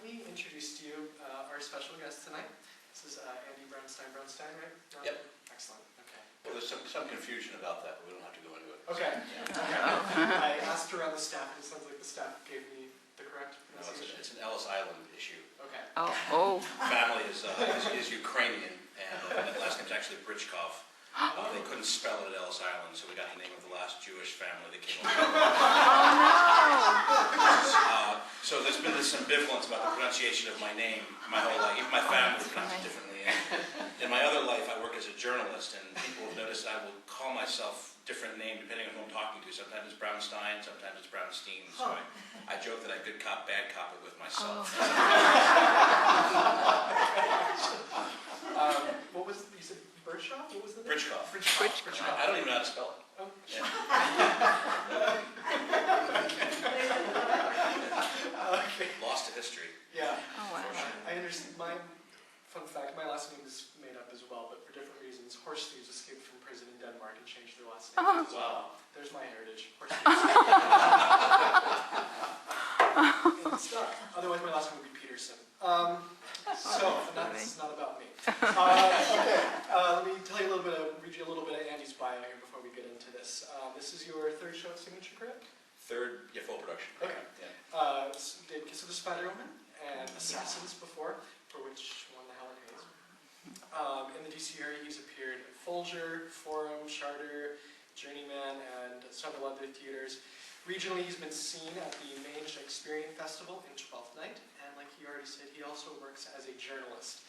me introduce to you our special guest tonight. This is Andy Brownstein, right? Yep. Excellent. Okay. Well, there's some confusion about that, but we don't have to go into it. Okay. Okay. I asked around the staff, and it sounds like the staff gave me the correct No, pronunciation. it's an Ellis Island issue. Okay. Oh. Family is Ukrainian, and the last name's actually Britchkov. They couldn't spell it at Ellis Island, so we got the name of the last Jewish family that came over. So there's been this ambivalence about the pronunciation of my name my whole life. Even my family pronounced it differently. In my other life, I work as a journalist, and people have noticed I will call myself different name depending on who I'm talking to. Sometimes it's Brownstein, sometimes it's Brownstein. So I joke that I good cop, bad cop it with myself. What was, you said Britchkov? What was the name? Britchkov. Britchkov. I don't even know how to spell it. Oh. Yeah. Okay. Lost to history. Yeah. Oh, wow. I understand. Fun fact, my last name is made up as well, but for different reasons. Horse thieves escaped from prison in Denmark and changed their last name as well. There's my heritage. Horse thieves. It stuck. Otherwise, my last name would be Peterson. So that's not about me. Okay. Let me tell you read you a little bit of Andy's bio here before we get into this. This is your third show at Signature, correct? Third, full production. Okay. Yeah. Did Kiss of the Spider-Woman and Assassins before, for which won the Helen Hayes. In the DC area, he's appeared at Folger, Forum, Charter, Journeyman, and several other theaters. Regionally, he's been seen at the Maine Shakespearean Festival in 12th Night, and like he already said, he also works as a journalist.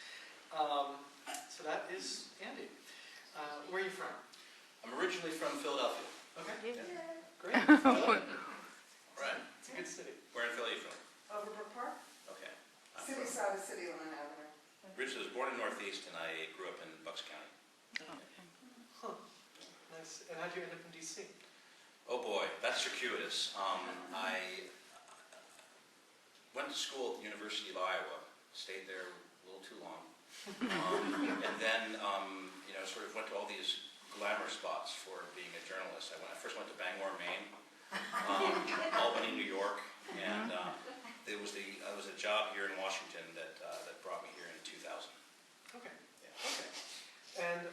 So that is Andy. Where are you from? I'm originally from Philadelphia. Okay. Yeah. Great. Right. It's a good city. Where in Philly are you from? Overbrook Park? Okay. City side of City Line Avenue. Richard was born in Northeast, and I grew up in Bucks County. Huh. Nice. And how'd you end up in DC? Oh boy, that's circuitous. I went to school at the University of Iowa, stayed there a little too long, and then sort of went to all these glamour spots for being a journalist. I first went to Bangor, Maine, Albany, New York, and there was a job here in Washington that brought me here in 2000. Okay. Yeah. Okay. And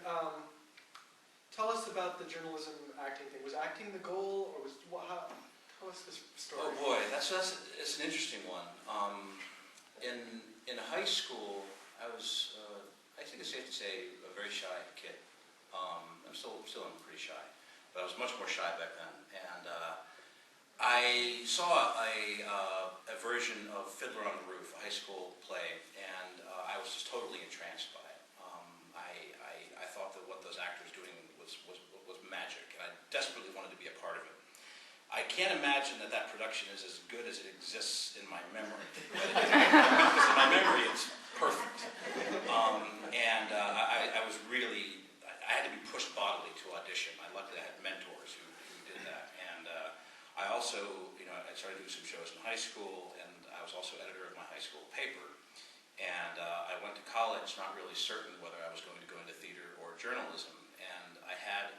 tell us about the journalism acting thing. Was acting the goal, or tell us this story? Oh boy, it's an interesting one. In high school, I was, I think it's safe to say, a very shy kid. I'm still pretty shy, but I was much more shy back then. And I saw a version of Fiddler on the Roof, a high school play, and I was just totally entranced by it. I thought that what those actors were doing was magic, and I desperately wanted to be a part of it. I can't imagine that production is as good as it exists in my memory, because in my memory it's perfect. And I was really, I had to be pushed bodily to audition. Luckily I had mentors who did that, and I also, I started doing some shows in high school, and I was also editor of my high school paper. And I went to college not really certain whether I was going to go into theater or journalism, and I had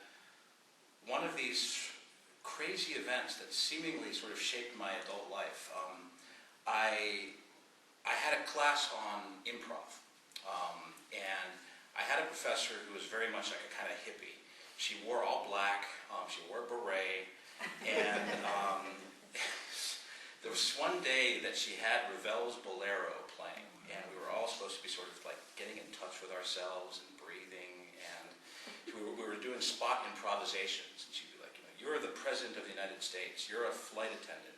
one of these crazy events that seemingly sort of shaped my adult life. I had a class on improv, and I had a professor who was very much like a kind of hippie. She wore all black, she wore a beret, and there was one day that she had Ravel's Bolero playing, and we were all supposed to be sort of like getting in touch with ourselves and breathing, and we were doing spot improvisations, and she'd be like, you're the President of the United States, you're a flight attendant.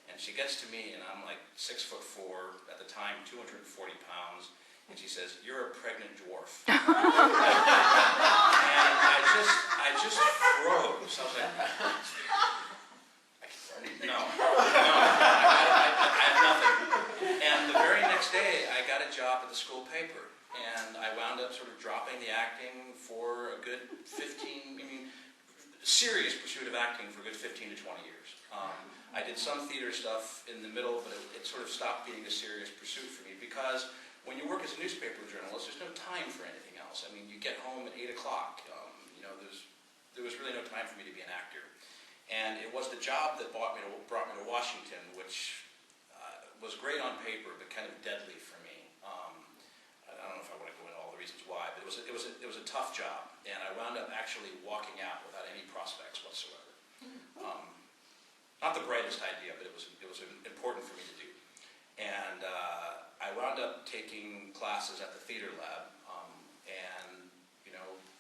And she gets to me, and I'm like 6'4", at the time 240 pounds, and she says, you're a pregnant dwarf. And I just froze. I was like, no, I have nothing. And the very next day, I got a job at the school paper, and I wound up sort of dropping the acting for a good serious pursuit of acting for a good 15 to 20 years. I did some theater stuff in the middle, but it sort of stopped being a serious pursuit for me, because when you work as a newspaper journalist, there's no time for anything else. I mean, you get home at 8 o'clock. There was really no time for me to be an actor. And it was the job that brought me to Washington, which was great on paper, but kind of deadly for me. I don't know if I want to go into all the reasons why, but it was a tough job, and I wound up actually walking out without any prospects whatsoever. Not the brightest idea, but it was important for me to do. And I wound up taking classes at the theater lab, and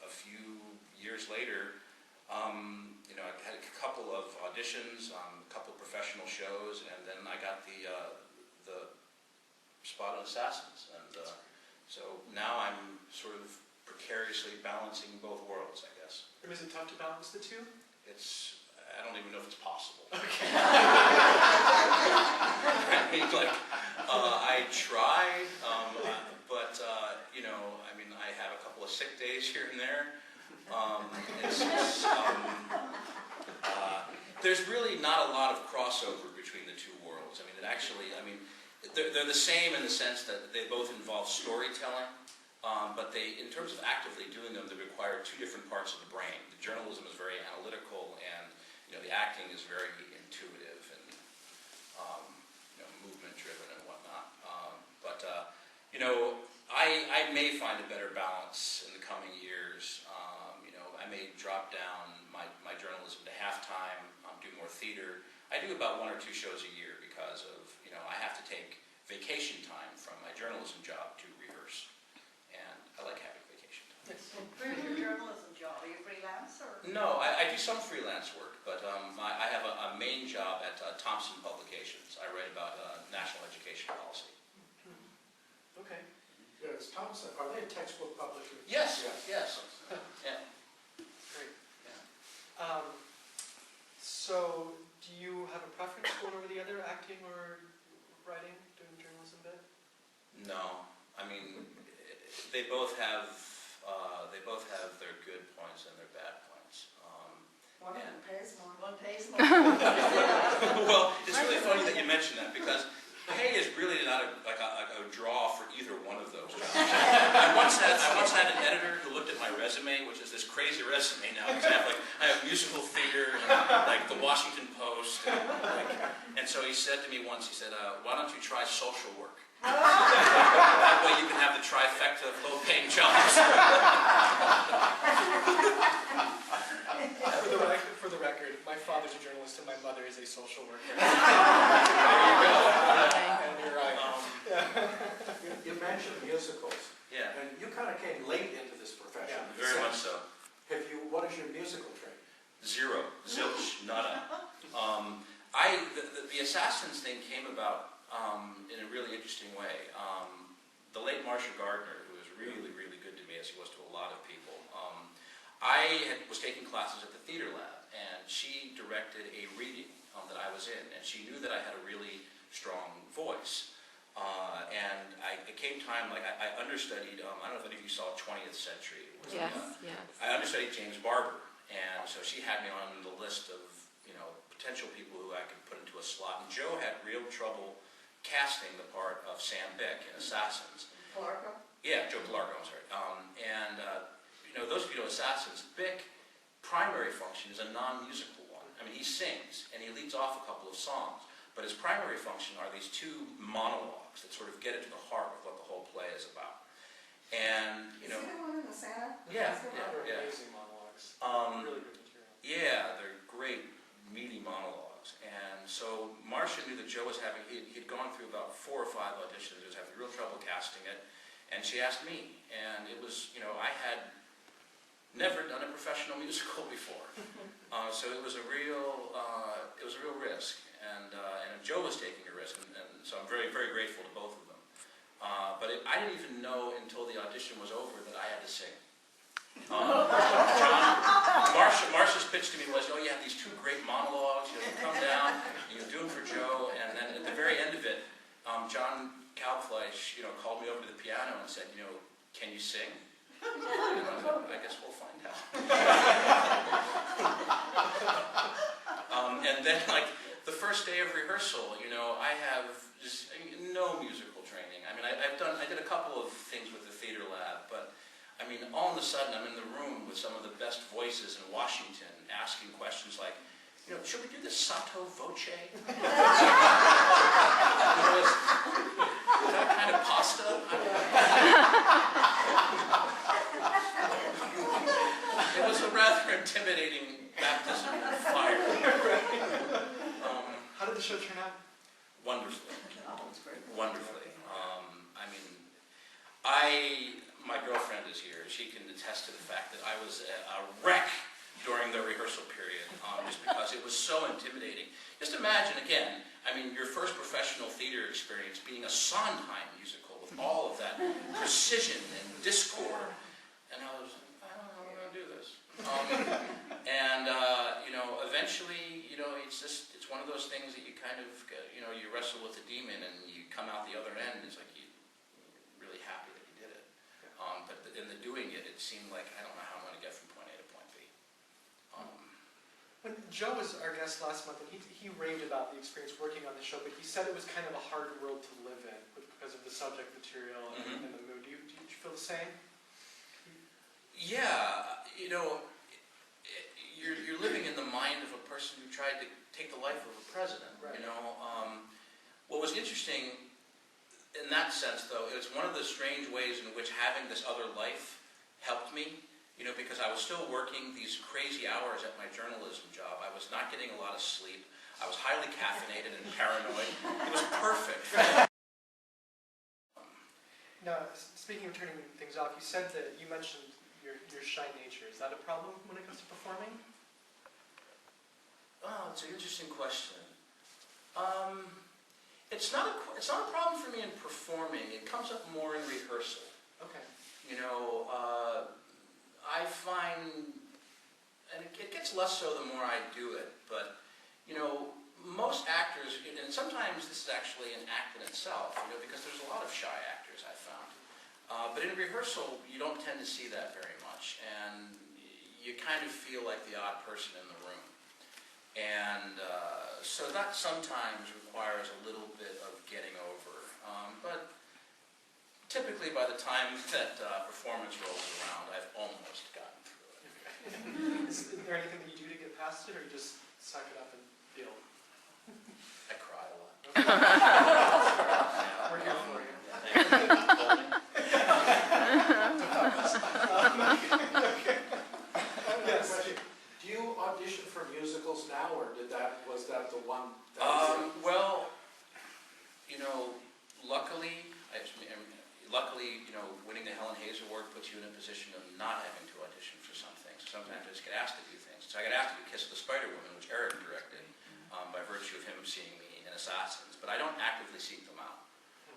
a few years later, I had a couple of auditions, a couple of professional shows, and then I got the spot on Assassins. And so now I'm sort of precariously balancing both worlds, I guess. And is it tough to balance the two? I don't even know if it's possible. Okay. I mean, I try, but I have a couple of sick days here and there. There's really not a lot of crossover between the two worlds. They're the same in the sense that they both involve storytelling, but in terms of actively doing them, they require two different parts of the brain. The journalism is very analytical, and the acting is very intuitive and movement-driven and whatnot. I may find a better balance in the coming years. I may drop down my journalism to halftime, do more theater. I do about 1 or 2 shows a year because of, I have to take vacation time from my journalism job to rehearse. And I like having vacation time. Where's your journalism job? Are you freelance or? No, I do some freelance work, but I have a main job at Thompson Publications. I write about national education policy. Okay. Yes, Thompson, are they a textbook publisher? Yes. Yeah. Great. Yeah. So, do you have a preference for one over the other, acting or writing, doing the journalism bit? No, they both have their good points and their bad points. One of them pays more. One pays more. Well, it's really funny that you mention that because pay is really not a draw for either one of those jobs. I once had an editor who looked at my resume, which is this crazy resume now. Because I have musical theater and the Washington Post, and so he said to me once, he said, "Why don't you try social work? That way you can have the trifecta of low-paying jobs." For the record, my father's a journalist and my mother is a social worker. There you go. And you're right. You mentioned musicals. Yeah, And you kind of came late into this profession. Yeah, very much so. What is your musical training? Zero, zilch, nada. The Assassins thing came about in a really interesting way. The late Marcia Gardner, who was really, really good to me, as he was to a lot of people, I was taking classes at the theater lab, and she directed a reading that I was in, and she knew that I had a really strong voice. And it came time, I understudied, I don't know if any of you saw 20th Century. Yes. I understudied James Barber, and so she had me on the list of, potential people who I could put into a slot. And Joe had real trouble casting the part of Sam Bick in Assassins. Clarko? Yeah, Joe Clarko, I'm sorry. Those of you know Assassins, Bick, primary function is a non-musical one. He sings, and he leads off a couple of songs. But his primary function are these 2 monologues that sort of get into the heart of what the whole play is about. And, Is he the one in the Santa? Yeah. Amazing monologues. Really good material. Yeah, they're great, meaty monologues. And so Marcia knew that Joe was he'd gone through about 4 or 5 auditions, he was having real trouble casting it, and she asked me. And it was, I had never done a professional musical before. So it was a real risk. And Joe was taking a risk, and so I'm very, very grateful to both of them. But I didn't even know until the audition was over that I had to sing. Marcia's pitch to me was, you have these 2 great monologues, you come down, and you do them for Joe, and then at the very end of it, John Kalbfleisch, called me over to the piano and said, can you sing? And I said, I guess we'll find out. And then, the first day of rehearsal, I have just no musical training. I did a couple of things with the theater lab, but all of a sudden I'm in the room with some of the best voices in Washington asking questions like, should we do this sotto voce? It's was a rather intimidating baptism of fire. How did the show turn out? Wonderfully. Oh, it's great. Wonderfully. I mean, my girlfriend is here. She can attest to the fact that I was a wreck during the rehearsal period, just because it was so intimidating. Just imagine, again, I mean, your first professional theater experience being a Sondheim musical with all of that precision and discord. And I was, I don't know how we're going to do this. Eventually, it's one of those things that you kind of, you wrestle with the demon and you come out the other end. It's like you're really happy that you did it. But in the doing it, it seemed like I don't know how I'm going to get from point A to point B. When Joe was our guest last month, and he raved about the experience working on the show, but he said it was kind of a hard world to live in because of the subject material and the mood. Do you feel the same? Yeah, you're living in the mind of a person who tried to take the life of a president. Right. What was interesting in that sense, though, it's one of the strange ways in which having this other life helped me. Because I was still working these crazy hours at my journalism job. I was not getting a lot of sleep. I was highly caffeinated and paranoid. It was perfect. Now, speaking of turning things off, you mentioned your shy nature. Is that a problem when it comes to performing? Oh, it's an interesting question. It's not a problem for me in performing. It comes up more in rehearsal. Okay. I find, and it gets less so the more I do it, but, most actors, and sometimes this is actually an act in itself, because there's a lot of shy actors I've found. But in rehearsal, you don't tend to see that very much, and you kind of feel like the odd person in the room. And so that sometimes requires a little bit of getting over. But typically by the time that performance rolls around, I've almost gotten through it. Is there anything that you do to get past it, or you just suck it up and deal? I cry a lot. We're here for you. Okay. Yes. Question. Do you audition for musicals now, or was that the one? Well, luckily, winning the Helen Hayes Award puts you in a position of not having to audition for some things. Sometimes I just get asked to do things. So I got asked to do Kiss of the Spider Woman, which Eric directed, by virtue of him seeing me in Assassins. But I don't actively seek them out,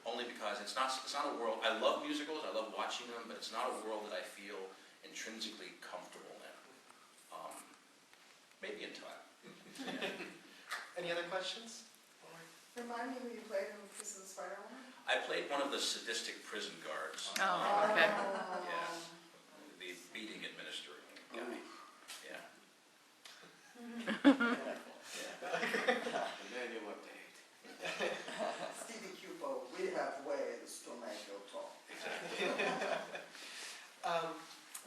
only because it's not a world. I love musicals. I love watching them, but it's not a world that I feel intrinsically comfortable in. Maybe in time. Any other questions? Remind me who you played in Kiss of the Spider Woman? I played one of the sadistic prison guards. Oh, okay. Yeah. The beating administering guy. Yeah. And then you looked at it. Stevie Cupo, we have ways to make you talk.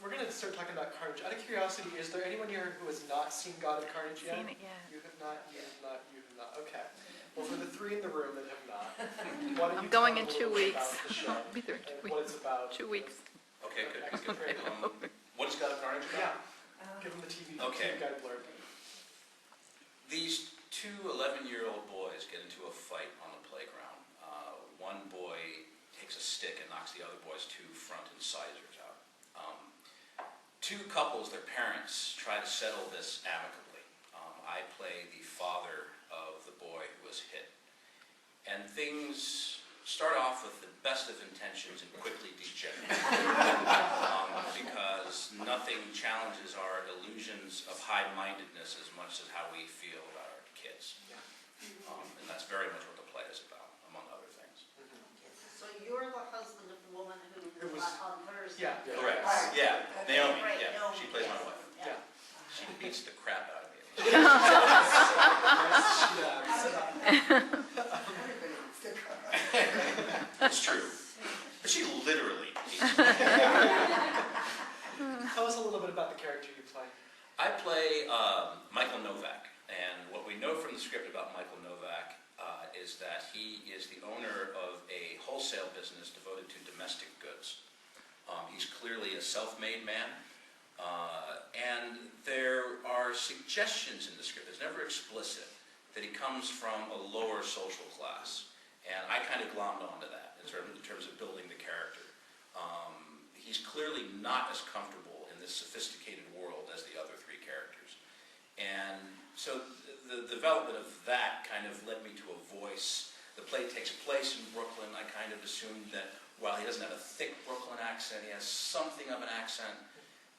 We're going to start talking about Carnage. Out of curiosity, is there anyone here who has not seen God of Carnage yet? Seen it yet. You have not, you have not, you have not. Okay. Well, for the three in the room that have not, why don't you I'm going tell in them a 2 little bit weeks. about the show I'll be there in 2 and weeks. what it's about. 2 weeks. Okay, good. Great. What is God of Carnage Yeah. about? Give them the TV Okay. guide blurb. These two 11-year-old boys get into a fight on the playground. One boy takes a stick and knocks the other boy's two front incisors out. Two couples, their parents, try to settle this amicably. I play the father of the boy who was hit. And things start off with the best of intentions and quickly degenerate. Because nothing challenges our illusions of high-mindedness as much as how we feel about our kids. And that's very much what the play is about, among other things. So you're the husband of the woman who It was- on Thursday? Yeah. Correct. Right. Yeah, Naomi, Right, yeah, Naomi, she plays my yes. wife. Yeah. She beats the crap out of me. Yes, she does. Everybody needs to come. It's true. But she literally beats me. Tell us a little bit about the character you play. I play Michael Novak, and what we know from the script about Michael Novak is that he is the owner of a wholesale business devoted to domestic goods. He's clearly a self-made man, and there are suggestions in the script, it's never explicit, that he comes from a lower social class. And I kind of glommed onto that in terms of building the character. He's clearly not as comfortable in this sophisticated world as the other three characters. And so the development of that kind of led me to a voice. The play takes place in Brooklyn. I kind of assumed that while he doesn't have a thick Brooklyn accent, he has something of an accent.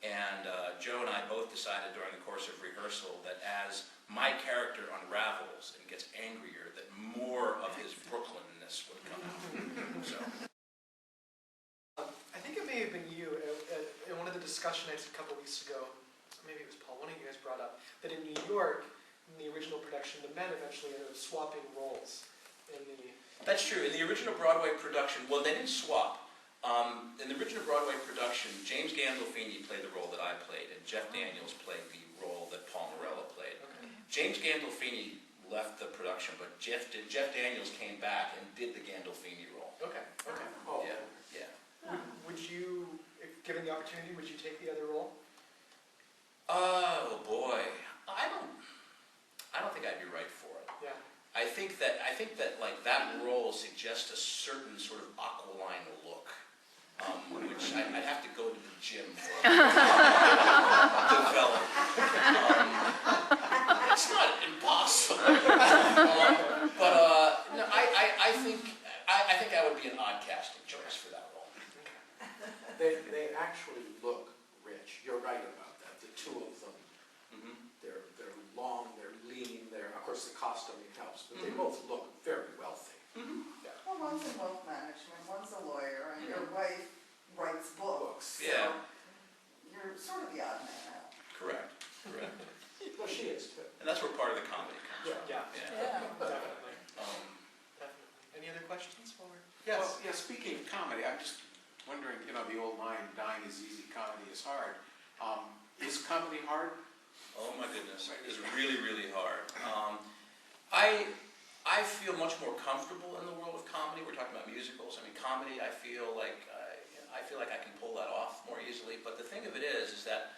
And Joe and I both decided during the course of rehearsal that as my character unravels and gets angrier, that more of his Brooklynness would come out. So. I think it may have been you in one of the discussion nights a couple weeks ago, maybe it was Paul, one of you guys brought up, that in New York, in the original production, the men eventually ended up swapping roles in the... That's true. In the original Broadway production, well, they didn't swap. In the original Broadway production, James Gandolfini played the role that I played, and Jeff Daniels played the role that Paul Morello played. Okay. James Gandolfini left the production, but Jeff Daniels came back and did the Gandolfini role. Okay, okay. Oh, Yeah, yeah. Would you, if given the opportunity, would you take the other role? Oh boy, I don't think I'd be right for it. Yeah. I think that like that role suggests a certain sort of aquiline look, which I'd have to go to the gym for develop. It's not impossible, but no, I think I would be an odd casting choice for that role. they actually look rich. You're right about that. The two of them, Mm-hmm. they're long, they're lean, of course the costuming helps, but they both look very wealthy. Mm-hmm. Yeah. Well, one's in wealth management, one's a lawyer, and your wife writes books. Yeah. So you're sort of the odd man out. Correct. Well, she is too. And that's where part of the comedy comes from. Yeah, Yeah. definitely. Definitely. Any other questions? Yes. Well, yeah, speaking of comedy, I'm just wondering, the old line, dying is easy, comedy is hard. Is comedy hard? Oh my goodness, it's really, really hard. I feel much more comfortable in the world of comedy. We're talking about musicals. I mean, comedy, I feel like I can pull that off more easily. But the thing of it is that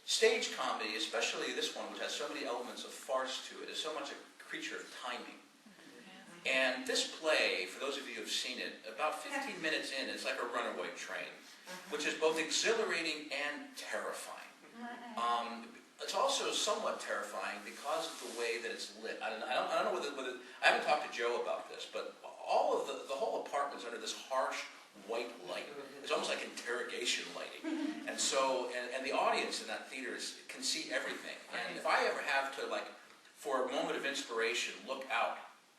stage comedy, especially this one, which has so many elements of farce to it, is so much a creature of timing. And this play, for those of you who have seen it, about 15 minutes in, it's like a runaway train, which is both exhilarating and terrifying. It's also somewhat terrifying because of the way that it's lit. I don't know whether I haven't talked to Joe about this, but all of the whole apartment's under this harsh white light. It's almost like interrogation lighting, and so and the audience in that theater can see everything. And if I ever have to, like, for a moment of inspiration, look out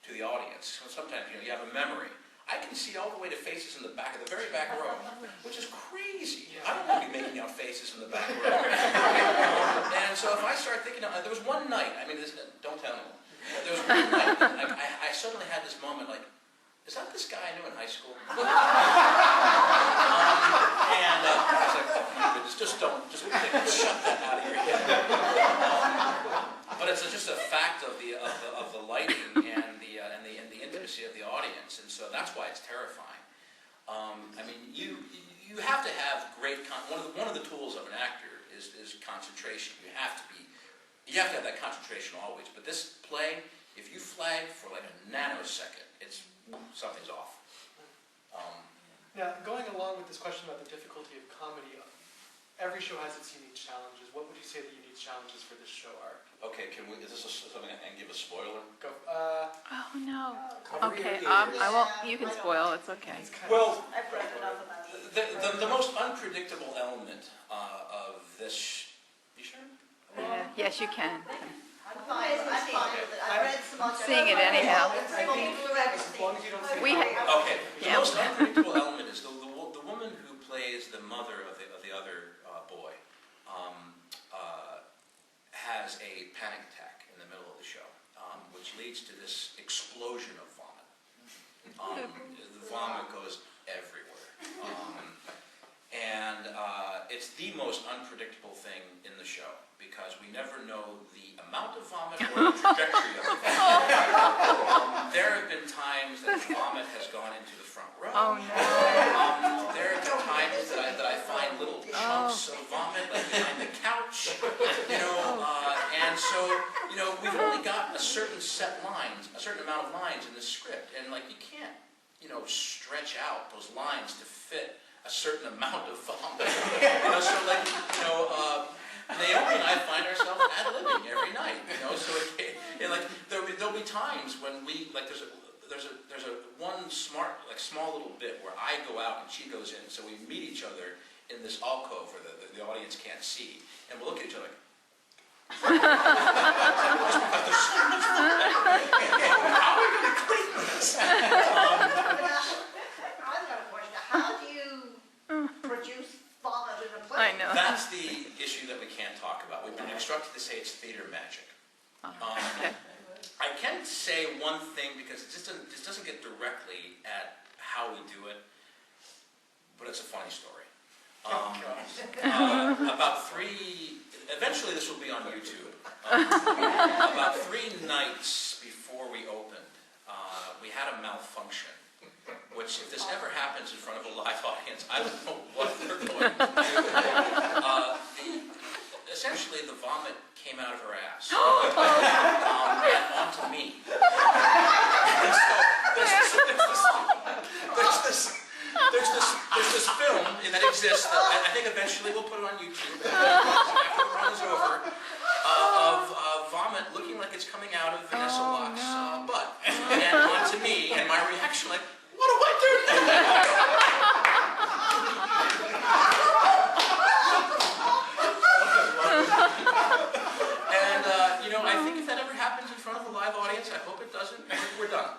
to the audience, sometimes you have a memory. I can see all the way to faces in the very back row, which is crazy. I don't want to be making out faces in the back row. And so if I start thinking, there was one night, don't tell anyone, there was one night, I suddenly had this moment like, is that this guy I knew in high school? And I was like, oh my goodness, just shut that out of your head. But it's just a fact of the lighting and the intimacy of the audience, and so that's why it's terrifying. You have to have great one of the tools of an actor is concentration. You have to have that concentration always. But this play, if you flag for like a nanosecond, something's off. Now, going along with this question about the difficulty of comedy, every show has its unique challenges. What would you say the unique challenges for this show are? Okay, is this something I can give a spoiler? Go. Oh no. Cover Okay, your ears. I won't. You can spoil. It's okay. Well, I've read enough about it. the most unpredictable element of this. You sure? Yes, you can. I'm fine with it. I've read so much. Seeing it anyhow. As long as you don't say We Okay. The Yeah. most unpredictable element is the woman who plays the mother of the other boy has a panic attack in the middle of the show, which leads to this explosion of vomit. The vomit goes everywhere. And it's the most unpredictable thing in the show because we never know the amount of vomit or the trajectory of the vomit. There have been times that the vomit has gone into the front row. Oh no. There have been times that I find little chunks of vomit like behind the couch. we've only got a certain set lines, a certain amount of lines in the script, and like you can't, stretch out those lines to fit a certain amount of vomit. So like, Naomi and I find ourselves ad-libbing every night, so like there'll be times when we, like there's a one small little bit where I go out and she goes in, so we meet each other in this alcove where the audience can't see, and we'll look at each other like, how are we going to clean this? I've got a question. How do you produce vomit in a play? I know. That's the issue that we can't talk about. We've been instructed to say it's theater magic. Okay. I can say one thing because this doesn't get directly at how we do it, but it's a funny story. Eventually this will be on YouTube. About 3 nights before we opened, we had a malfunction, which if this ever happens in front of a live audience, I don't know what they're going to do. Essentially, the vomit came out of her ass and onto me. And so there's this film that exists that I think eventually we'll put it on YouTube after the run is over of vomit looking like it's coming out of Vanessa Locke's butt and onto me, and my reaction like, what do I do now? And I think if that ever happens in front of a live audience, I hope it doesn't. We're done.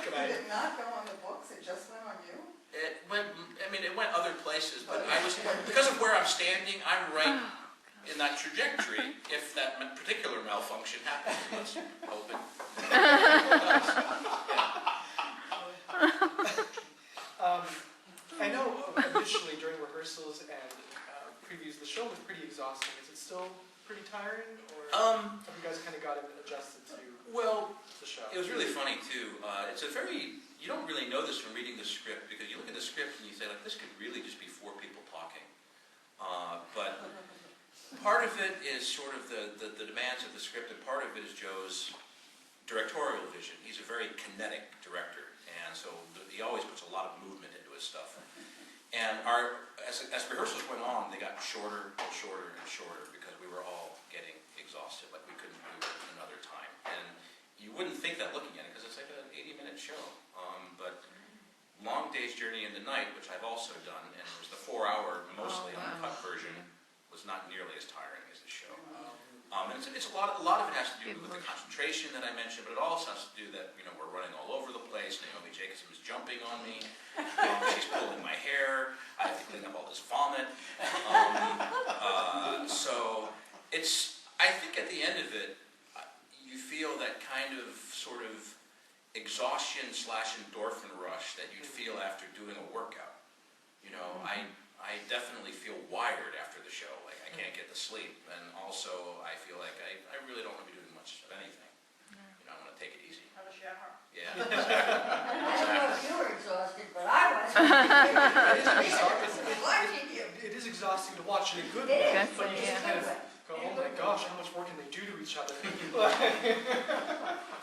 Did it not go on the books, it just went on you? It went other places, but because of where I'm standing, I'm right in that trajectory. If that particular malfunction happens, let's open. I know initially during rehearsals and previews, the show was pretty exhausting. Is it still pretty tiring, or have you guys kind of gotten adjusted to the show? It was really funny too. You don't really know this from reading the script, because you look at the script and you say, like, this could really just be 4 people talking. But part of it is sort of the demands of the script, and part of it is Joe's directorial vision. He's a very kinetic director, and so he always puts a lot of movement into his stuff. And as rehearsals went on, they got shorter and shorter and shorter because we were all getting exhausted, like we couldn't do it another time. And you wouldn't think that looking at it, because it's like an 80-minute show. But Long Day's Journey into Night, which I've also done, and it was the 4-hour, mostly uncut version, was not nearly as tiring as the show. And it's a lot of it has to do with the concentration that I mentioned, but it also has to do that we're running all over the place. Naomi Jacobson is jumping on me. She's pulling my hair. I have to clean up all this vomit. So I think at the end of it, you feel that kind of sort of exhaustion/endorphin rush that you'd feel after doing a workout. I definitely feel wired after the show. Like I can't get to sleep, and also I feel like I really don't want to be doing much of anything. I want to take it easy. Have a shower. Yeah. I don't know if you were exhausted, but I was. Watching you. It is exhausting to watch in a good It way, is. but you just kind of go, oh my gosh, how much more can they do to each other? But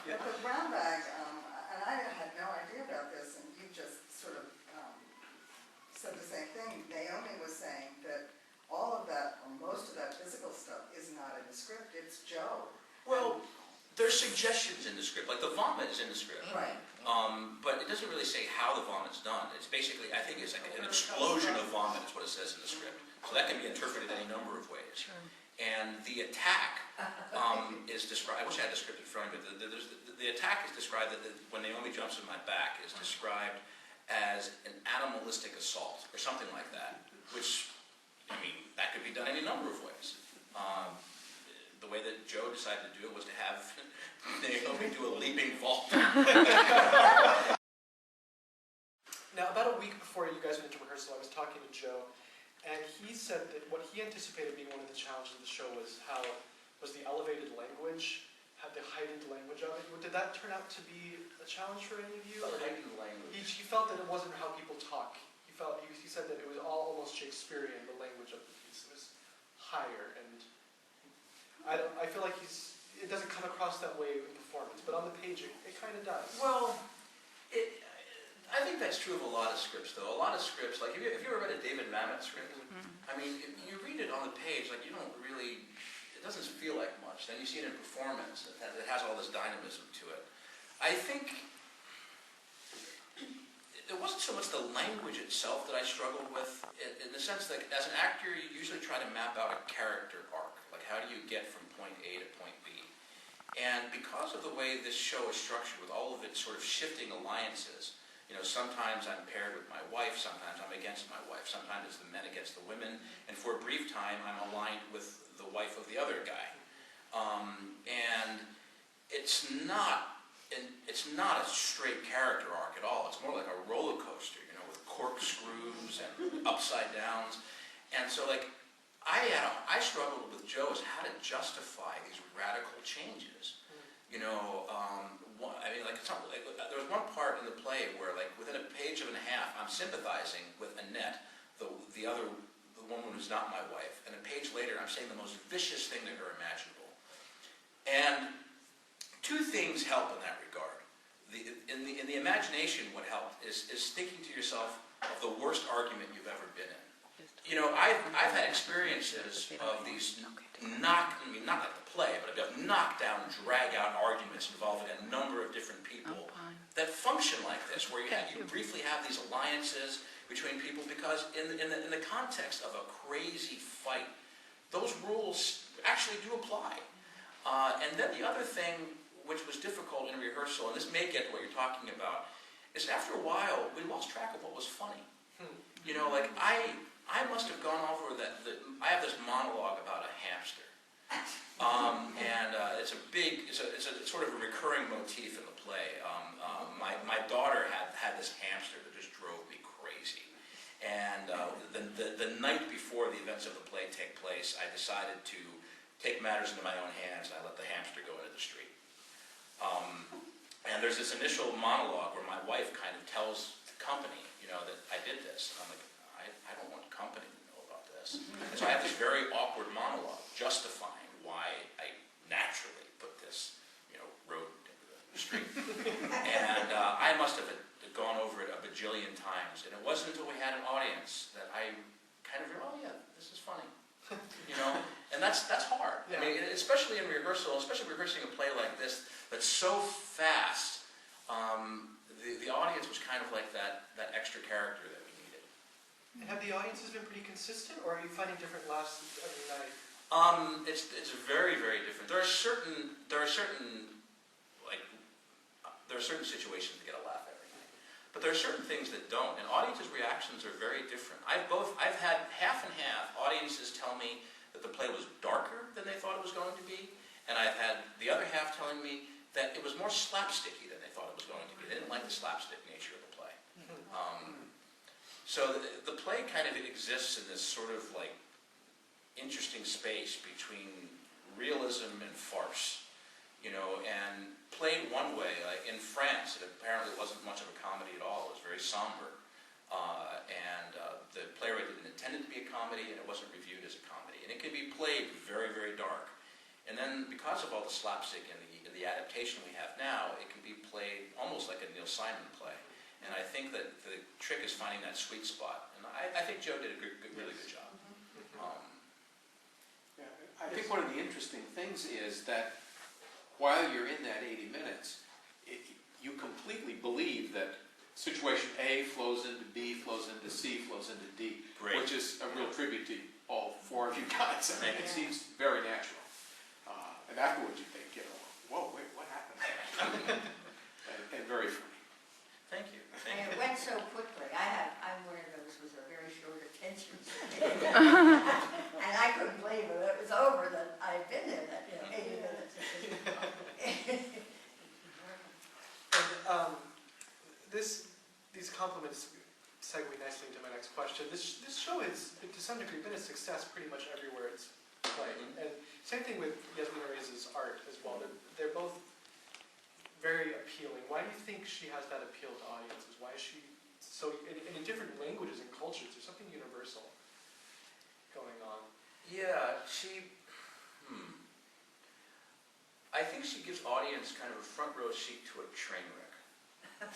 the brown bag, and I had no idea about this, and you just sort of said the same thing. Naomi was saying that all of that, or most of that physical stuff is not in the script, it's Joe. Well, there's suggestions in the script, like the vomit is in the script. Right. But it doesn't really say how the vomit's done. It's basically, I think it's like an explosion of vomit is what it says in the script. So that can be interpreted any number of ways. And the attack is described, I wish I had the script in front of me, but the attack is described, when Naomi jumps in my back, is described as an animalistic assault, or something like that, which, that could be done any number of ways. The way that Joe decided to do it was to have Naomi do a leaping vault. Now, about a week before you guys went into rehearsal, I was talking to Joe, and he said that what he anticipated being one of the challenges of the show was the elevated language, had the heightened language of it. Did that turn out to be a challenge for any of you? The heightened language. He felt that it wasn't how people talk. He said that it was all almost Shakespearean, the language of the piece. It was higher and I feel like it doesn't come across that way in performance, but on the page it kind of does. Well, I think that's true of a lot of scripts, though. A lot of scripts, like if you ever read a David Mamet script, I mean, if you read it on the page, like you don't really, it doesn't feel like much. Then you see it in performance, it has all this dynamism to it. I think it wasn't so much the language itself that I struggled with, in the sense that as an actor, you usually try to map out a character arc. Like how do you get from point A to point B? And because of the way this show is structured, with all of its sort of shifting alliances, you know, sometimes I'm paired with my wife, sometimes I'm against my wife, sometimes it's the men against the women, and for a brief time I'm aligned with the wife of the other guy. And it's not a straight character arc at all. It's more like a roller coaster, you know, with corkscrews and upside downs. And so, like, I struggled with Joe as how to justify these radical changes. You know, I mean, like, there was one part in the play where, like, within a page and a half, I'm sympathizing with Annette, the woman who's not my wife, and a page later, I'm saying the most vicious thing to her imaginable. And two things help in that regard. In the imagination, what helped is thinking to yourself of the worst argument you've ever been in. You know, I've had experiences of these not like the play, but of knockdown, drag-out arguments involving a number of different people that function like this, where you briefly have these alliances between people, because in the context of a crazy fight, those rules actually do apply. And then the other thing, which was difficult in rehearsal, and this may get to what you're talking about, is after a while, we lost track of what was funny. You know, like, I must have gone over I have this monologue about a hamster. And it's a sort of a recurring motif in the play. My daughter had this hamster that just drove me crazy. And the night before the events of the play take place, I decided to take matters into my own hands, and I let the hamster go into the street. And there's this initial monologue where my wife kind of tells the company, you know, that I did this. And I'm like, I don't want the company to know about this. And so I have this very awkward monologue justifying why I naturally put this, you know, rodent into the street. And I must have gone over it a bajillion times. And it wasn't until we had an audience that I kind of realized, oh yeah, this is funny. You know, and that's hard. Yeah. I mean, especially in rehearsal, especially rehearsing a play like this that's so fast. The audience was kind of like that extra character that we needed. And have the audiences been pretty consistent, or are you finding different laughs every night? It's very, very different. There are certain situations that get a laugh every night, but there are certain things that don't. And audiences' reactions are very different. I've had half and half. Audiences tell me that the play was darker than they thought it was going to be, and I've had the other half telling me that it was more slapsticky than they thought it was going to be. They didn't like the slapstick nature of the play. So the play kind of exists in this sort of like interesting space between realism and farce, you know, and played one way, like in France, it apparently wasn't much of a comedy at all. It was very somber. And the playwright didn't intend it to be a comedy, and it wasn't reviewed as a comedy. And it can be played very, very dark. And then because of all the slapstick and the adaptation we have now, it can be played almost like a Neil Simon play. And I think that the trick is finding that sweet spot. And I think Joe did a really good job. I think one of the interesting things is that while you're in that 80 minutes, you completely believe that situation A flows into B, flows into C, flows into D, Great. Which is a real tribute to all four of you guys. I mean, it seems very natural. And afterwards you think, you know, whoa, wait, what happened? and very funny. Thank you. And it went so quickly. I'm one of those with a very short attention span. And I couldn't believe it. It was over that I'd been there that 80 minutes. And these compliments segue nicely into my next question. This show has, to some degree, been a success pretty much everywhere it's played. And same thing with Yasmina Reyes' art as well. They're both very appealing. Why do you think she has that appeal to audiences? Why is she so, in different languages and cultures, there's something universal going on? Yeah, I think she gives audience kind of a front row seat to a train wreck,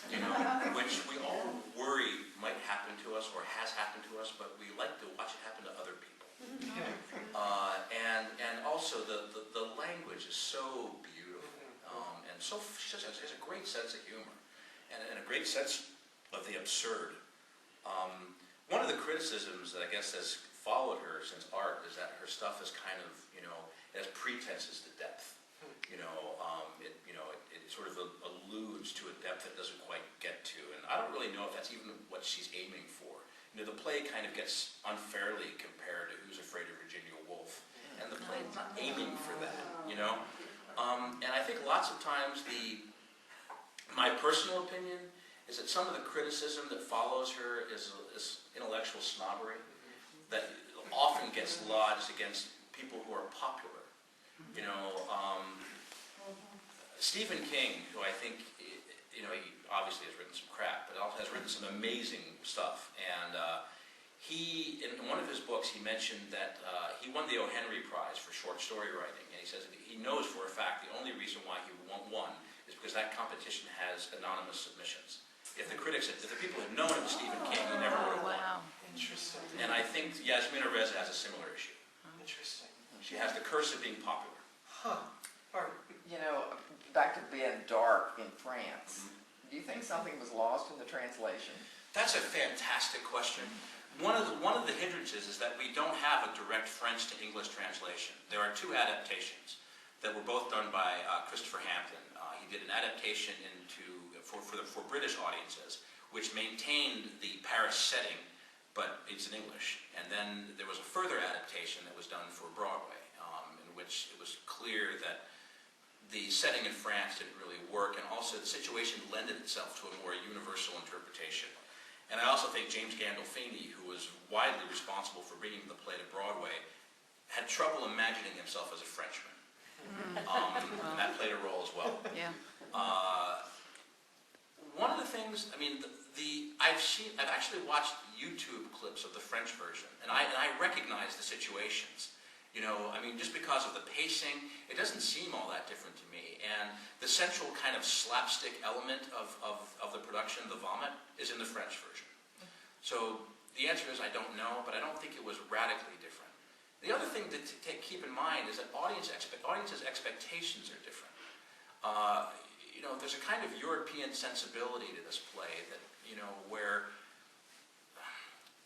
you know, which we all worry might happen to us or has happened to us, but we like to watch it happen to other people. And also the language is so beautiful, and so she just has a great sense of humor, and a great sense of the absurd. One of the criticisms that I guess has followed her since art is that her stuff is kind of, you know, it has pretenses to depth. It sort of alludes to a depth it doesn't quite get to, and I don't really know if that's even what she's aiming for. You know, the play kind of gets unfairly compared to Who's Afraid of Virginia Woolf, and the play's not aiming for that, you know? And I think lots of times my personal opinion is that some of the criticism that follows her is intellectual snobbery that often gets lodged against people who are popular. You know, Stephen King, who I think, you know, he obviously has written some crap, but also has written some amazing stuff. And in one of his books, he mentioned that he won the O. Henry Prize for short story writing. And he says that he knows for a fact the only reason why he won is because that competition has anonymous submissions. If the people had known it was Stephen King, he never would have won. Wow. Interesting. And I think Yasmina Reza has a similar issue. Interesting. She has the curse of being popular. Huh. Barbara. You know, back to being dark in France, do you think something was lost in the translation? That's a fantastic question. One of the hindrances is that we don't have a direct French to English translation. There are two adaptations that were both done by Christopher Hampton. He did an adaptation for British audiences, which maintained the Paris setting, but it's in English. And then there was a further adaptation that was done for Broadway, in which it was clear that the setting in France didn't really work, and also the situation lended itself to a more universal interpretation. And I also think James Gandolfini, who was widely responsible for bringing the play to Broadway, had trouble imagining himself as a Frenchman. And that played a role as well. Yeah. One of the things, I mean, I've actually watched YouTube clips of the French version, and I recognize the situations. You know, I mean, just because of the pacing, it doesn't seem all that different to me. And the central kind of slapstick element of the production, the vomit, is in the French version. So the answer is I don't know, but I don't think it was radically different. The other thing to keep in mind is that audiences' expectations are different. You know, there's a kind of European sensibility to this play that, you know, where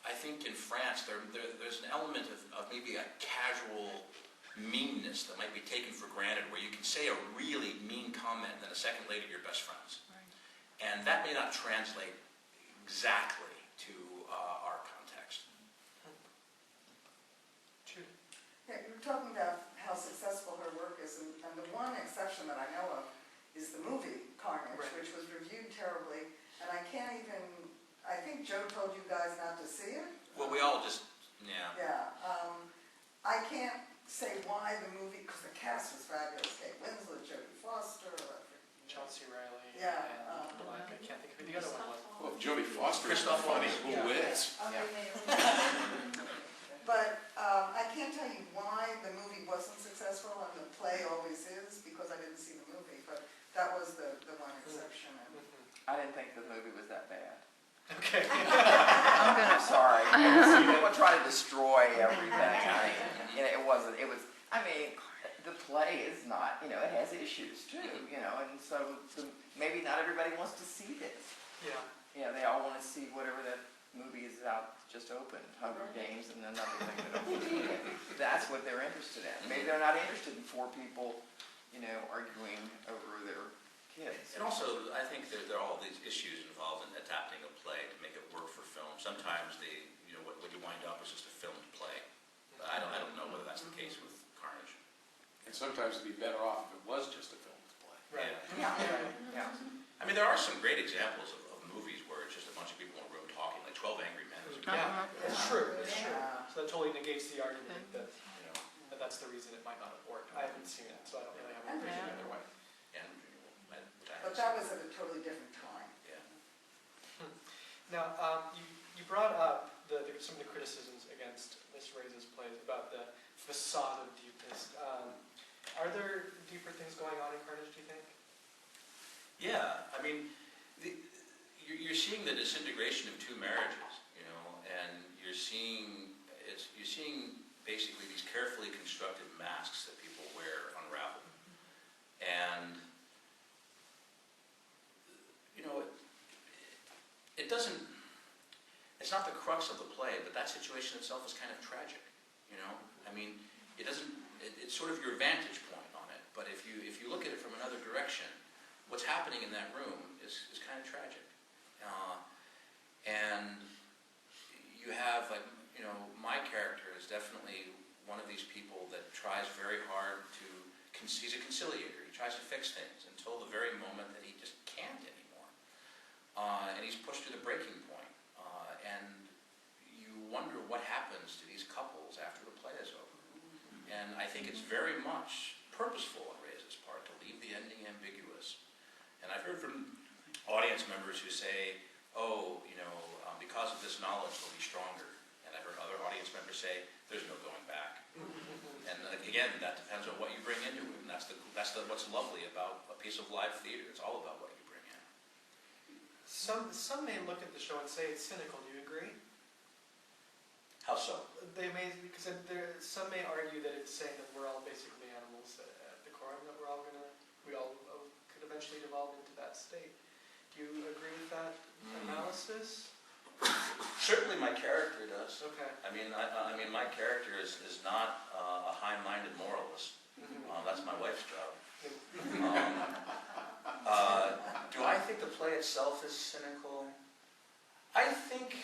I think in France there's an element of maybe a casual meanness that might be taken for granted, where you can say a really mean comment and then a second later you're best friends. Right. And that may not translate exactly to our context. True. Yeah, you were talking about how successful her work is, and the one exception that I know of is the movie Carnage, Right. which was reviewed terribly, and I think Joe told you guys not to see it? Well, we all just, yeah. Yeah, I can't say why the movie, because the cast was fabulous, Kate Winslet, Jodie Foster, Chelsea Riley. Yeah, And Black. I can't think of who the other one was. Well, Jodie Foster is Christoph funny. Waltz. Who Yeah. is? But I can't tell you why the movie wasn't successful, and the play always is, because I didn't see the movie, but that was the one exception. And I didn't think the movie was that bad. Okay. I'm sorry. People try to destroy everything. It wasn't. It was. I mean, the play is not. You know, it has issues too. You know, and so maybe not everybody wants to see this. Yeah. Yeah, they all want to see whatever that movie is out just opened, Hunger Games, and another thing that opened. That's what they're interested in. Maybe they're not interested in four people, you know, arguing over their kids. And also, I think there are all these issues involved in adapting a play to make it work for film. Sometimes what you wind up is just a filmed play. But I don't know whether that's the case with Carnage. And sometimes it'd be better off if it was just a film to play. Right. Yeah. I mean, there are some great examples of movies where it's just a bunch of people in a room talking, like 12 Angry Men. Is a great Yeah, it's true. It's true. Yeah. So that totally negates the argument that, you know, that's the reason it might not have worked. I haven't seen it, so I don't really have an opinion either way. And But that was at a totally different time. yeah. Now, you brought up some of the criticisms against Miss Reza's plays about the facade of Dupist. Do deeper things going on in Carnage, do you think? Yeah, I mean, you're seeing the disintegration of two marriages, you know, and you're seeing basically these carefully constructed masks that people wear unravel. And, you know, it doesn't, it's not the crux of the play, but that situation itself is kind of tragic, you know? I mean, it's sort of your vantage point on it, but if you look at it from another direction, what's happening in that room is kind of tragic. And you have, like, you know, my character is definitely one of these people that tries very hard to, he's a conciliator, he tries to fix things until the very moment that he just can't anymore. And he's pushed to the breaking point. And you wonder what happens to these couples after the play is over. And I think it's very much purposeful on Reyes' part to leave the ending ambiguous. And I've heard from audience members who say, oh, you know, because of this knowledge, they'll be stronger. And I've heard other audience members say, there's no going back. And again, that depends on what you bring into it. And that's what's lovely about a piece of live theater. It's all about what you bring in. Some may look at the show and say it's cynical. Do you agree? How so? They may, because some may argue that it's saying that we're all basically animals at the core, and that we all could eventually evolve into that state. Do you agree with that analysis? Certainly, my character does. Okay. I mean, my character is not a high-minded moralist. That's my wife's job. Do I think the play itself is cynical? I think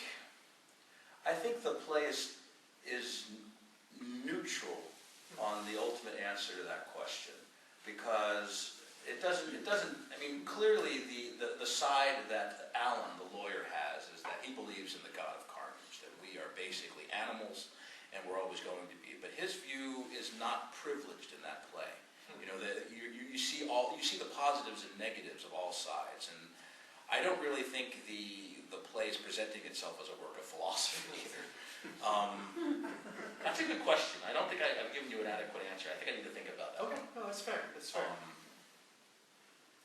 the play is neutral on the ultimate answer to that question, because it doesn't. I mean, clearly the side that Alan, the lawyer, has is that he believes in the God of Carnage, that we are basically animals and we're always going to be. But his view is not privileged in that play. You know, that you see the positives and negatives of all sides, and I don't really think the play is presenting itself as a work of philosophy either. That's a good question. I don't think I've given you an adequate answer. I think I need to think about that. Okay, no, that's fair. That's fair.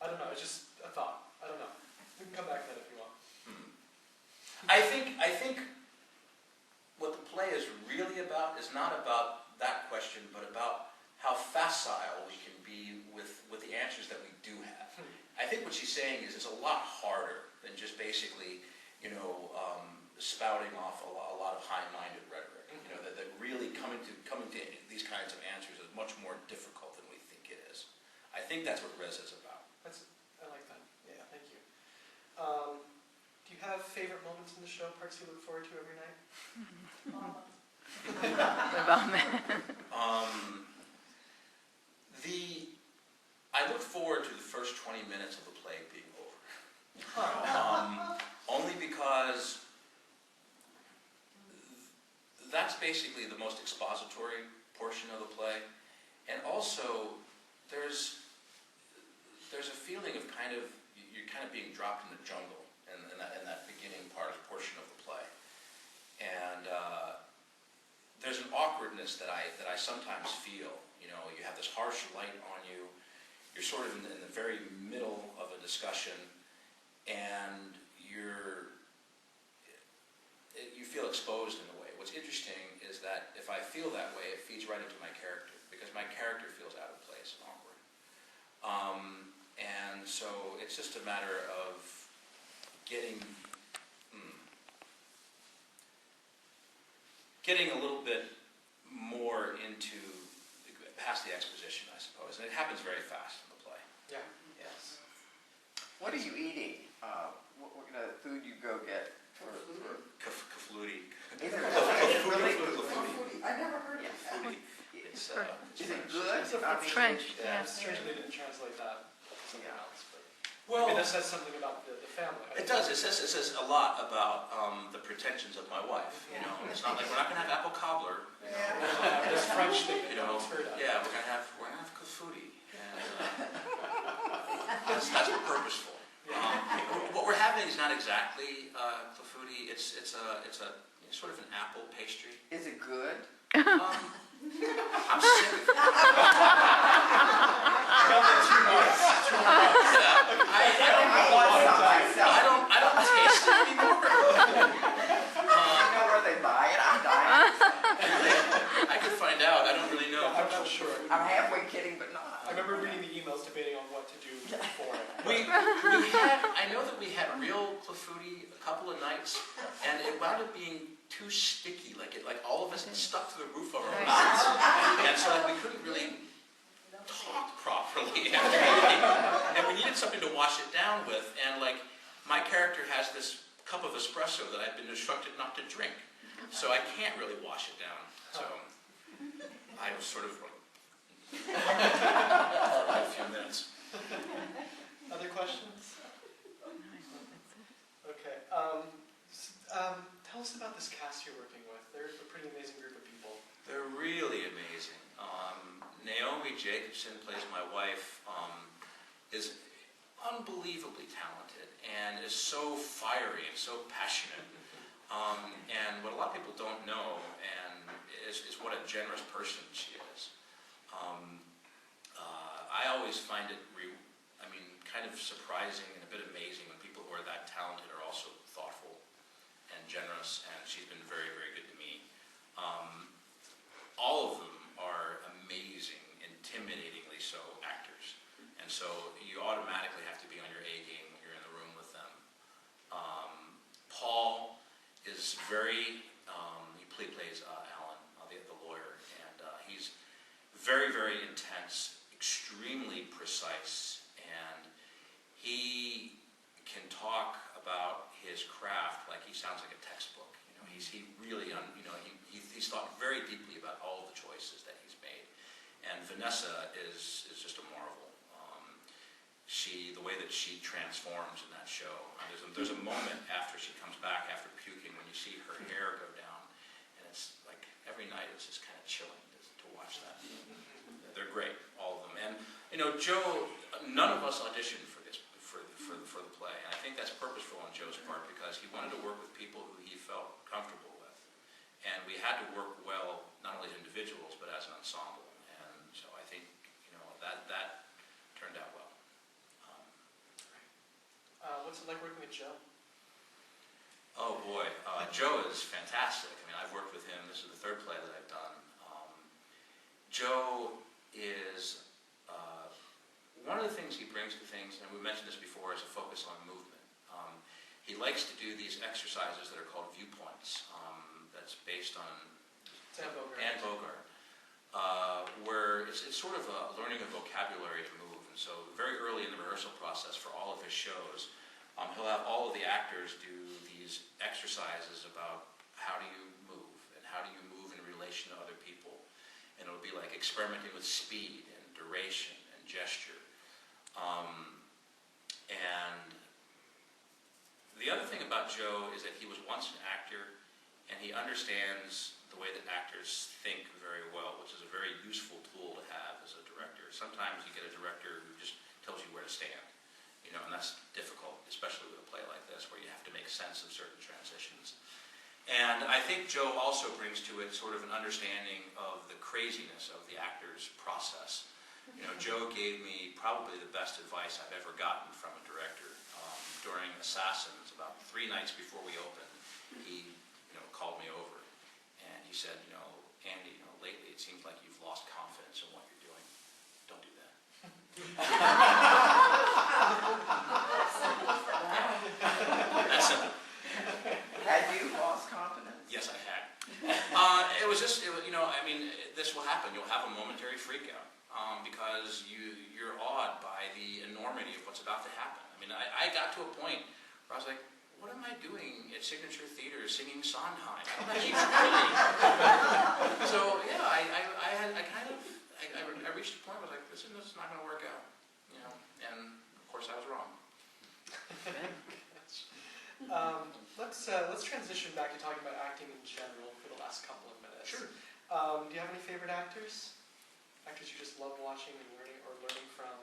I don't know. It's just a thought. I don't know. We can come back to that if you want. I think what the play is really about is not about that question, but about how facile we can be with the answers that we do have. I think what she's saying is it's a lot harder than just basically, you know, spouting off a lot of high-minded rhetoric. You know, that really coming to these kinds of answers is much more difficult than we think it is. I think that's what Rez is about. I like that. Yeah, thank you. Do you have favorite moments in the show, parts you look forward to every night? I look forward to the first 20 minutes of the play being over. Only because that's basically the most expository portion of the play. And also, there's a feeling of you're kind of being dropped in the jungle in that beginning portion of the play. And there's an awkwardness that I sometimes feel. You know, you have this harsh light on you. You're sort of in the very middle of a discussion, and you feel exposed in a way. What's interesting is that if I feel that way, it feeds right into my character, because my character feels out of place and awkward. And so it's just a matter of getting a little bit more into past the exposition, I suppose, and it happens very fast in the play. Yeah. Yes. What are you eating? What kind of food you go get for Kafluti. Is it really? I never heard of that. Kafluti. It's Is it good? It's French, Yeah, yeah. it's strange they didn't translate that to something else, but Well, maybe that says something about the family. it does. It says a lot about the pretensions of my wife. You know, it's not like we're not going to have apple cobbler. You know, This French thing you know, no one's heard of. yeah, we're gonna have kafluti. And that's purposeful. What we're having is not exactly kafluti. It's a sort of an apple pastry. Is it good? I'm sick. sure. I'm halfway kidding, but not. I remember reading the emails debating on what to do for it. I know that we had real clafouti a couple of nights, and it wound up being too sticky. Like all of us stuck to the roof of our mouths, and so we couldn't really talk properly. And we needed something to wash it down with. And like my character has this cup of espresso that I've been instructed not to drink, so I can't really wash it down. So I was sort of a few minutes. Other questions? Okay. Tell us about this cast you're working with. They're a pretty amazing group of people. They're really amazing. Naomi Jacobson plays my wife, is unbelievably talented and is so fiery and so passionate. And what a lot of people don't know is what a generous person she is. I always find it kind of surprising and a bit amazing when people who are that talented are also thoughtful and generous, and she's been very, very good to me. All of them are amazing, intimidatingly so actors, and so you automatically have to be on your A game when you're in the room with them. Paul is very, he plays Alan, the lawyer, and he's very, very intense, extremely precise, and he can talk about his craft like he sounds like a textbook. He's thought very deeply about all of the choices that he's made. And Vanessa is just a marvel. The way that she transforms in that show. There's a moment after she comes back after puking when you see her hair go down, and it's like every night it's just kind of chilling to watch that. They're great, all of them. And Joe, none of us auditioned for the play, and I think that's purposeful on Joe's part because he wanted to work with people who he felt comfortable with, and we had to work well not only as individuals but as an ensemble. And so I think that turned out well. What's it like working with Joe? Oh boy, Joe is fantastic. I've worked with him. This is the third play that I've done. Joe is one of the things he brings to things, and we mentioned this before, is a focus on movement. He likes to do these exercises that are called viewpoints. That's based on Anne Bogart, where it's sort of a learning of vocabulary to move. And so very early in the rehearsal process for all of his shows, he'll have all of the actors do these exercises about how do you move and how do you move in relation to other people. And it'll be like experimenting with speed and duration and gesture. And the other thing about Joe is that he was once an actor, and he understands the way that actors think very well, which is a very useful tool to have as a director. Sometimes you get a director who just tells you where to stand, and that's difficult, especially with a play like this where you have to make sense of certain transitions. And I think Joe also brings to it sort of an understanding of the craziness of the actor's process. Joe gave me probably the best advice I've ever gotten from a director. During Assassins, about 3 nights before we opened, he called me over and he said, Andy, lately it seems like you've lost confidence in what you're doing. Don't do that. That's simple. Had you lost confidence? Yes, I had. This will happen. You'll have a momentary freak out because you're awed by the enormity of what's about to happen. I got to a point where I was like, what am I doing at Signature Theater singing Sondheim? I don't know, So yeah, I reached a point where I was like, this is not going to work out, and of course I was wrong. Let's transition back to talking about acting in general for the last couple of minutes. Sure. Do you have any favorite actors? Actors you just love watching and learning from?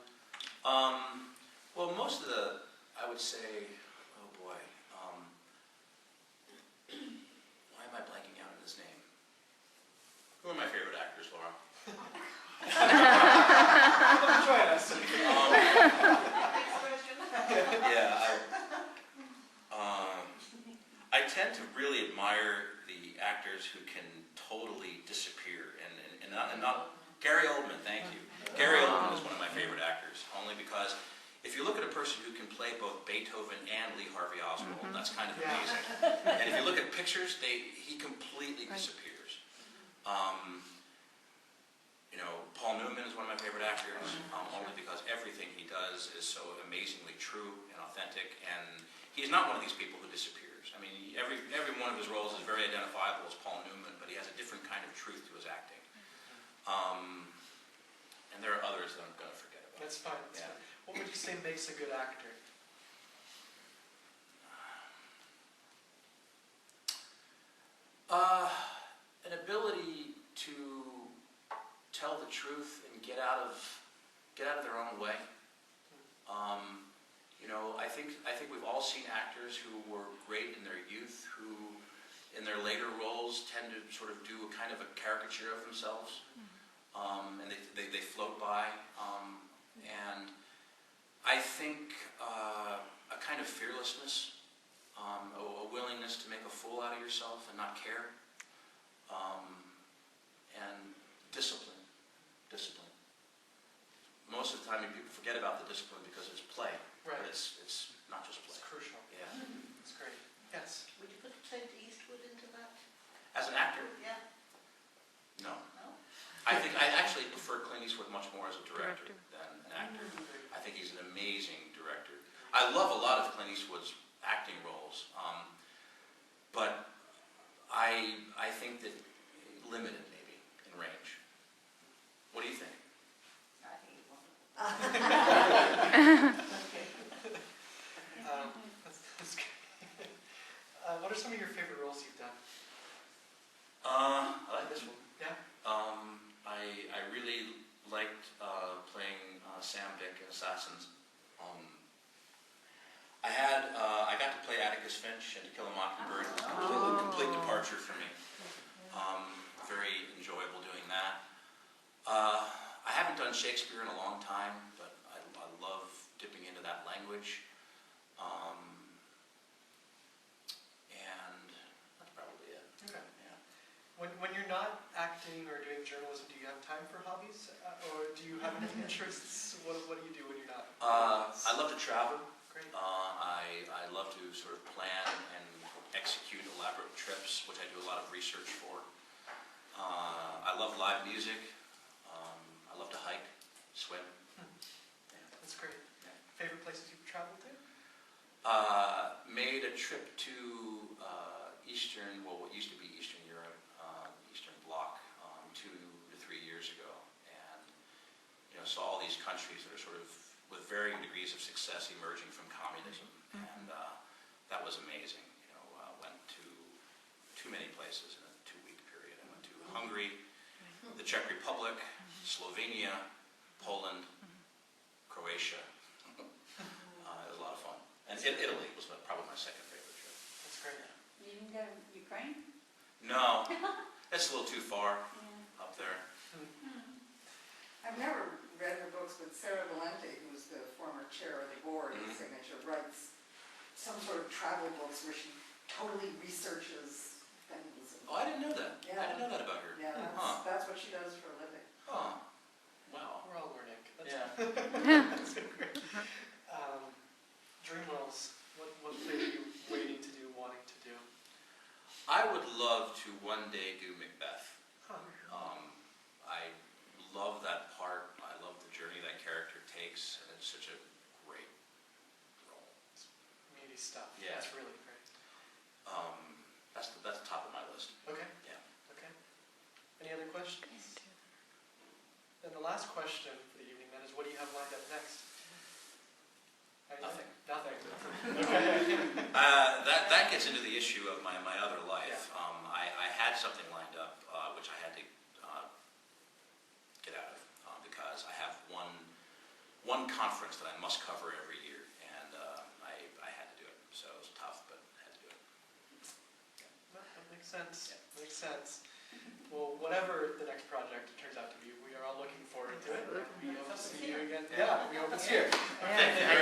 Well, most of I would say, oh boy, why am I blanking out on his name? Who are my favorite actors, Laura? Join us. I tend to really admire the actors who can totally disappear and not Gary Oldman, thank you. Gary Oldman is one of my favorite actors, only because if you look at a person who can play both Beethoven and Lee Harvey Oswald, that's kind of amazing. And if you look at pictures, he completely disappears. You know, Paul Newman is one of my favorite actors, only because everything he does is so amazingly true and authentic, and he's not one of these people who disappears. I mean, every one of his roles is very identifiable as Paul Newman, but he has a different kind of truth to his acting. And there are others that I'm going to forget about. That's fine. That's fine. What would you say makes a good actor? An ability to tell the truth and get out of their own way. You know, I think we've all seen actors who were great in their youth, who in their later roles tend to sort of do a kind of a caricature of themselves, and they float by. And I think a kind of fearlessness, a willingness to make a fool out of yourself and not care, and discipline. Most of the time, people forget about the discipline because it's play, Right. but it's not just play. It's crucial. Yeah. It's great. Yes. Would you put Clint Eastwood into that? As an actor, Yeah. no. No? I actually prefer Clint Eastwood much more as a director than an actor. I think he's an amazing director. I love a lot of Clint Eastwood's acting roles, but I think that limited maybe in range. What do you think? I think it won't. That's great. What are some of your favorite roles you've done? I like this one. Yeah. I really liked playing Sam Dick in Assassins. I got to play Atticus Finch in To Kill a Mockingbird. It was a complete departure for me. Very enjoyable doing that. I haven't done Shakespeare in a long time, but I love dipping into that language. And that's probably it. Okay. Yeah. When you're not acting or doing journalism, do you have time for hobbies, or do you have any interests? What do you do when you're not? I love to travel. Great. I love to sort of plan and execute elaborate trips, which I do a lot of research for. I love live music. I love to hike, swim. Yeah. That's great. Yeah. Favorite places you've traveled to? Made a trip to what used to be Eastern Europe, Eastern Bloc, 2 to 3 years ago, and saw all these countries that are sort of with varying degrees of success emerging from communism, and that was amazing. Went to too many places in a 2-week period. I went to Hungary, the Czech Republic, Slovenia, Poland, Croatia. It was a lot of fun. And Italy was probably my second favorite trip. That's great. You didn't go to Ukraine? No, it's a little too far up there. I've never read her books, but Sarah Valente, who's the former chair of the board at Signature, writes some sort of travel books where she totally researches things. Oh, I didn't know that. Yeah. I didn't know that about her. Yeah, that's what she does for a living. Huh. Wow. We're all learning. That's Yeah. That's great. Dream roles. What are you waiting to do, wanting to do? I would love to one day do Macbeth. Huh. I love that part. I love the journey that character takes, and it's such a great role. Meaty stuff. Yeah. That's really great. That's the top of my list. Okay. Yeah. Okay. Any other questions? Then the last question for the evening then is, what do you have lined up next? Nothing. Nothing. Okay. That gets into the issue of my other life. Yeah. I had something lined up, which I had to get out of because I have one conference that I must cover every year, and I had to do it. So it was tough, but I had to do it. No, that makes sense. Yeah. Makes sense. Well, whatever the next project turns out to be, we are all looking forward to it. And we hope to see you again. Yeah, we hope it's here. Yeah.